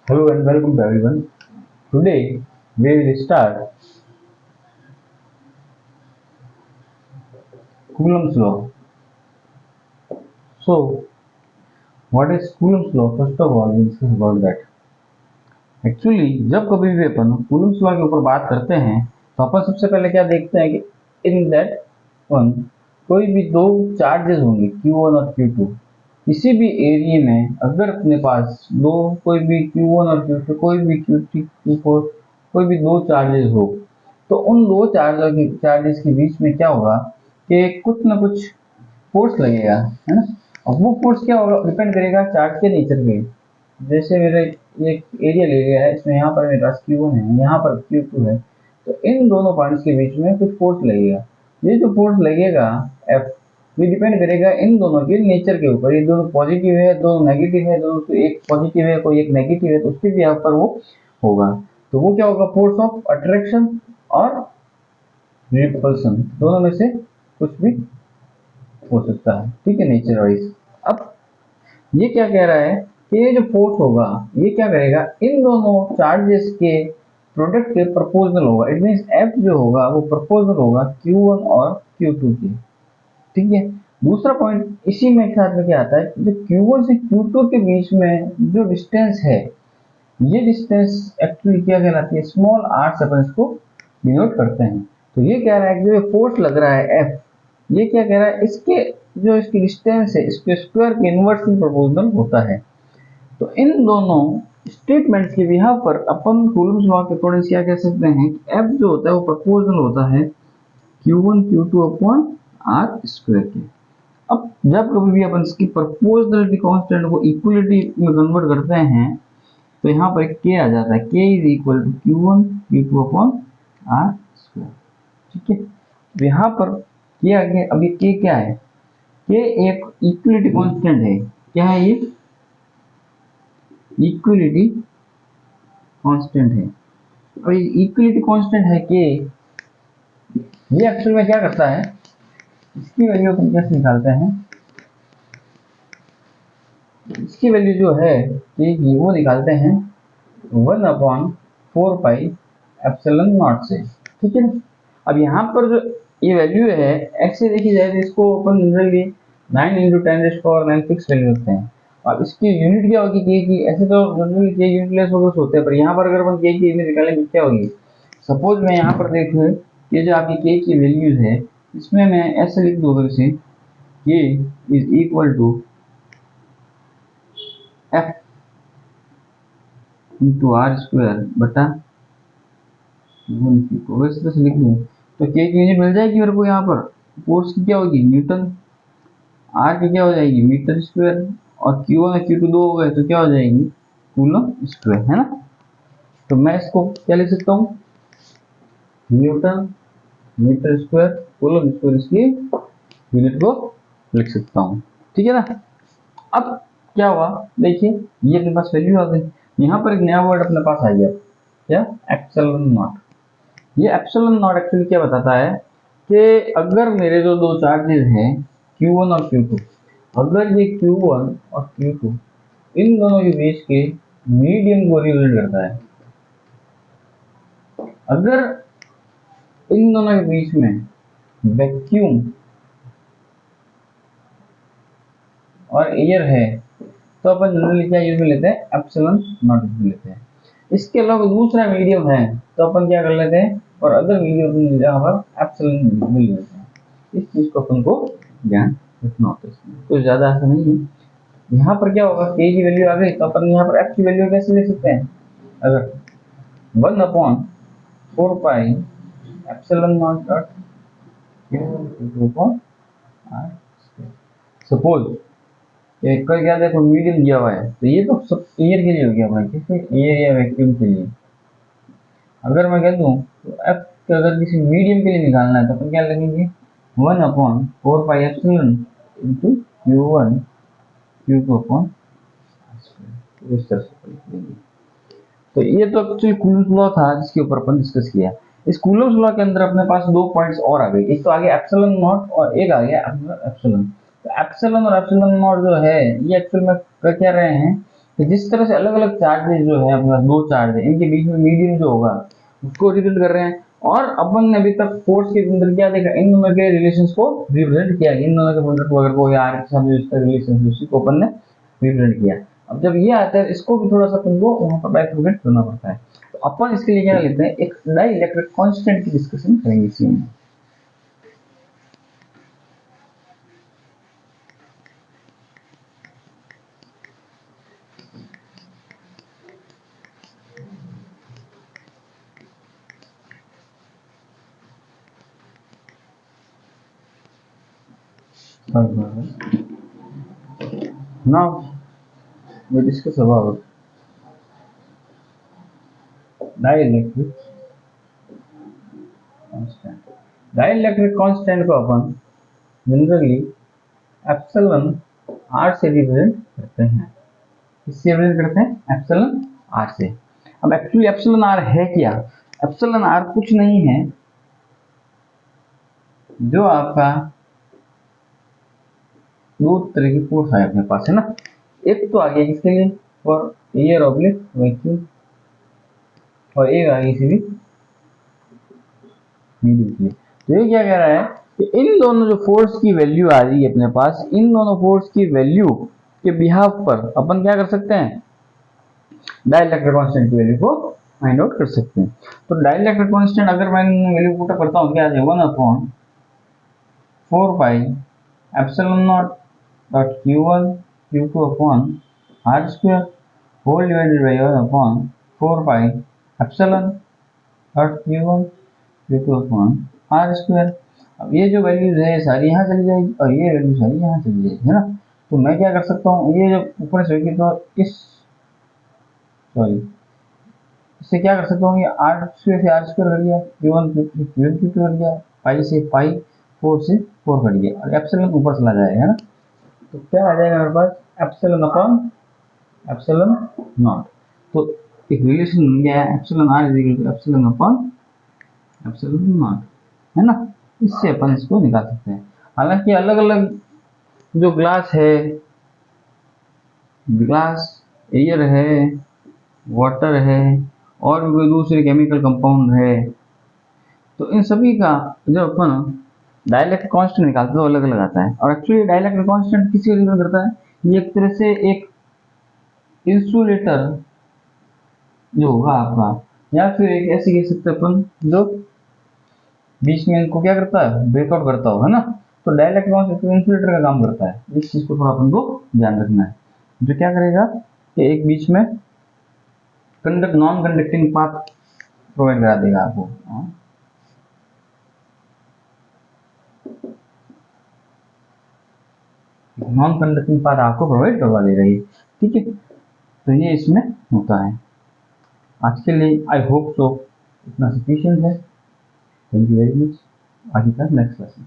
Hello and welcome to everyone. Today we will start Coulomb's law. So, what is Coulomb's law? First of all, we'll discuss about that. Actually, जब कभी भी अपन Coulomb's law के ऊपर बात करते हैं, तो अपन सबसे पहले क्या देखते हैं कि इन दैट वन कोई भी दो चार्जेस होंगे Q1 और Q2. किसी भी एरिया में अगर अपने पास दो कोई भी Q1 और Q2 कोई भी Q3 Q4 कोई भी दो चार्जेस हो, तो उन दो चार्जेस के बीच में क्या होगा कि कुछ ना कुछ फोर्स लगेगा, है ना। अब वो फोर्स क्या होगा, डिपेंड करेगा चार्ज के नेचर पे। जैसे मेरा एक एरिया ले लिया है, इसमें यहाँ पर मेरे पास Q1 है, यहाँ पर Q2 है, तो इन दोनों पॉइंट्स के बीच में कुछ फोर्स लगेगा। ये जो फोर्स लगेगा F, ये डिपेंड करेगा इन दोनों के नेचर के ऊपर। ये दोनों पॉजिटिव है, दोनों नेगेटिव है, दोनों से एक पॉजिटिव है कोई एक नेगेटिव है, तो उसके भी यहाँ पर वो होगा। तो वो क्या होगा, फोर्स ऑफ अट्रैक्शन और रिपल्सन, दोनों में से कुछ भी हो सकता है, ठीक है, नेचर वाइज। अब ये क्या कह रहा है कि ये जो फोर्स होगा ये क्या करेगा, इन दोनों चार्जेस के प्रोडक्ट के प्रोपोर्शनल होगा। इट मींस एफ जो होगा वो प्रोपोर्शनल होगा Q1 और Q2 के, ठीक है। दूसरा पॉइंट इसी में साथ में क्या आता है, जो Q1 से Q2 के बीच में जो डिस्टेंस है, ये डिस्टेंस एक्चुअली क्या कहलाती है, स्मॉल आर से अपन इसको डिनोट करते हैं। तो ये कह रहा है कि जो फोर्स लग रहा है F, ये क्या कह रहा है, इसके जो इसकी डिस्टेंस है इसके स्क्वायर के इनवर्सली प्रोपोर्शनल होता है। तो इन दोनों स्टेटमेंट्स के बिहाफ पर अपन कूलम्स लॉ के अकॉर्डिंग क्या कह सकते हैं कि F जो होता है वो प्रोपोर्शनल होता है Q1 Q2 upon r square के। अब जब कभी भी अपन इसकी प्रोपोर्शनलिटी कांस्टेंट को इक्वलिटी में कन्वर्ट करते हैं, तो यहाँ पर K आ जाता है, K is equal to Q1 Q2 upon r square, ठीक है। यहाँ पर K आ गया। अब ये K क्या है, K एक इक्वलिटी कांस्टेंट है। क्या है ये, इक्वलिटी कांस्टेंट है। और ये इक्वलिटी कांस्टेंट है K, ये एक्चुअल में क्या करता है, इसकी वैल्यू अपन कैसे निकालते हैं, इसकी वैल्यू जो है K की वो निकालते हैं 1/4 पाई एप्सिलॉन नॉट से, ठीक है। अब यहाँ पर जो ये वैल्यू है x से देखी जाए तो इसको अपन जनरली 9 × 10⁹ फिक्स वैल्यू रखते हैं। और इसकी यूनिट क्या होगी K की, ऐसे तो जनरली K यूनिटलेस वगैरह होते हैं, पर यहाँ पर अगर अपन K की यूनिट निकालेंगे क्या होगी। सपोज मैं यहाँ पर देखूँ कि जो आपकी K की वैल्यूज है, इसमें मैं ऐसे लिख दूँ अगर से K is equal to F into r square बटा 1 को वैसे तो लिख दूँ तो K की यूनिट मिल जाएगी मेरे को। यहाँ पर फोर्स की क्या होगी, न्यूटन, R की क्या हो जाएगी, मीटर स्क्वायर, और Q1 और Q2 दो हो गए तो क्या हो जाएगी, कूलम स्क्वायर, है ना। तो मैं इसको क्या लिख सकता हूँ, newton metre square coulomb square, इसकी यूनिट को लिख सकता हूँ, ठीक है ना। अब क्या हुआ, देखिए ये अपने पास वैल्यू आ गई। यहाँ पर एक नया वर्ड अपने पास आ गया, क्या, एप्सिलॉन नॉट। ये एप्सिलॉन नॉट एक्चुअली क्या बताता है कि अगर मेरे जो दो चार्जेस हैं Q1 और Q2, अगर ये Q1 और Q2 इन दोनों के बीच के मीडियम को रिप्रेजेंट करता है, अगर इन दोनों के बीच में वैक्यूम और एयर है, तो अपन जनरली क्या यूज में लेते हैं, एप्सिलॉन नॉट यूज में लेते हैं। इसके अलावा दूसरा मीडियम है तो अपन क्या कर लेते हैं, और अदर मीडियम जहाँ पर एप्सिलॉन मिल लेते हैं। इस चीज को अपन को ध्यान रखना होता है, इसमें कुछ ज्यादा ऐसा नहीं है। यहाँ पर क्या होगा, K की वैल्यू आ गई तो अपन यहाँ पर F की वैल्यू कैसे ले सकते हैं, अगर 1/4 pi epsilon not dot suppose एक का क्या देखो मीडियम दिया हुआ है, तो ये तो सब एयर के लिए हो गया अपना, किसी एयर या वैक्यूम के लिए। अगर मैं कह दूं तो F का अगर किसी मीडियम के लिए निकालना है तो अपन क्या लगेंगे, 1/4 pi epsilon into Q1 Q2 upon इस तरह से लिख देंगे। तो ये तो एक्चुअली कूलम्स लॉ था जिसके ऊपर अपन डिस्कस किया। इस कूलम्स लॉ के अंदर अपने पास दो पॉइंट्स और आ गए, एक तो आ गया एप्सिलॉन नॉट और एक आ गया एप्सिलॉन। तो एप्सिलॉन और एप्सिलॉन नॉट जो है ये एक्चुअल में कर क्या रहे हैं कि जिस तरह से अलग अलग चार्जेस जो है अपने पास दो चार्ज है, इनके बीच में मीडियम जो होगा उसको रिप्रेजेंट कर रहे हैं। और अपन ने अभी तक फोर्स के अंदर क्या देखा, इन दोनों के रिलेशंस को रिप्रेजेंट किया, इन दोनों के अंदर को अगर कोई आर के साथ इसका रिलेशन है उसी को अपन ने रिप्रेजेंट किया। अब जब ये आता है इसको भी थोड़ा सा तुमको वहां पर बाइफरकेट करना पड़ता है। तो अपन इसके लिए क्या लेते हैं, एक डाइलेक्ट्रिक कांस्टेंट की डिस्कशन करेंगे इसी में। Now we discuss about dielectric constant. Dielectric constant को अपन जनरली एप्सिलॉन आर से रिप्रेजेंट करते हैं। किससे रिप्रेजेंट करते हैं, एप्सिलॉन आर से। अब एक्चुअली एप्सिलॉन आर है क्या, एप्सिलॉन आर कुछ नहीं है, जो आपका दो तरह की फोर्स है अपने पास, है ना। एक तो आ गया किसके लिए, फॉर एयर ऑब्लिक वैक्यूम, और एक आ गई सीधी मीडियम के लिए। तो ये क्या कह रहा है कि इन दोनों जो फोर्स की वैल्यू आ रही है अपने पास, इन दोनों फोर्स की वैल्यू के बिहाफ पर अपन क्या कर सकते हैं, डाइलेक्ट्रिक कांस्टेंट की वैल्यू को फाइंड आउट कर सकते हैं। तो डाइलेक्ट्रिक कांस्टेंट अगर मैं वैल्यू पुट करता हूँ, क्या आ जाएगा 1/4 pi epsilon not dot q1 q2 upon r square whole divided by 1/4 pi epsilon dot q1 q2 upon r square. अब ये जो वैल्यूज है सारी यहाँ चली जाएगी और ये वैल्यू सारी यहाँ चली जाएगी, है ना। तो मैं क्या कर सकता हूँ, ये जब ऊपर से होगी तो इससे क्या कर सकता हूँ, ये r स्क्वायर से r स्क्वायर कट गया, q1 q2 कट गया, पाई से पाई, 4 से 4 कट गया और एप्सिलॉन ऊपर चला जाएगा, है ना। तो क्या आ जाएगा मेरे पास, एप्सिलॉन अपॉन एप्सिलॉन नॉट। तो एक रिलेशन बन गया है, epsilon r is equal to epsilon upon epsilon not, है ना। इससे अपन इसको निकाल सकते हैं। हालांकि अलग अलग जो ग्लास है, ग्लास एयर है, वाटर है और भी कोई दूसरे केमिकल कंपाउंड है, तो इन सभी का जो अपन डाइलेक्ट्रिक कांस्टेंट निकालते हैं तो अलग अलग आता है। और एक्चुअली डाइलेक्ट्रिक कांस्टेंट किसी को डिपेंड करता है, ये एक तरह से एक इंसुलेटर जो होगा आपका, या फिर एक ऐसे कह सकते हैं अपन जो बीच में इनको क्या करता है, ब्रेकआउट करता होगा ना। तो डाइलेक्ट्रिक कांस्टेंट इंसुलेटर का काम करता है। इस चीज को थोड़ा अपन को ध्यान रखना है, जो क्या करेगा कि एक बीच में नॉन कंडक्टिंग पाथ प्रोवाइड करा देगा आपको। नॉन कंडक्टिंग पाथ आपको प्रोवाइड करवा देगा ये, ठीक है। तो ये इसमें होता है। आज के लिए आई होप सो इतना सफिशिएंट है। Thank you very much. आगे का नेक्स्ट क्लास में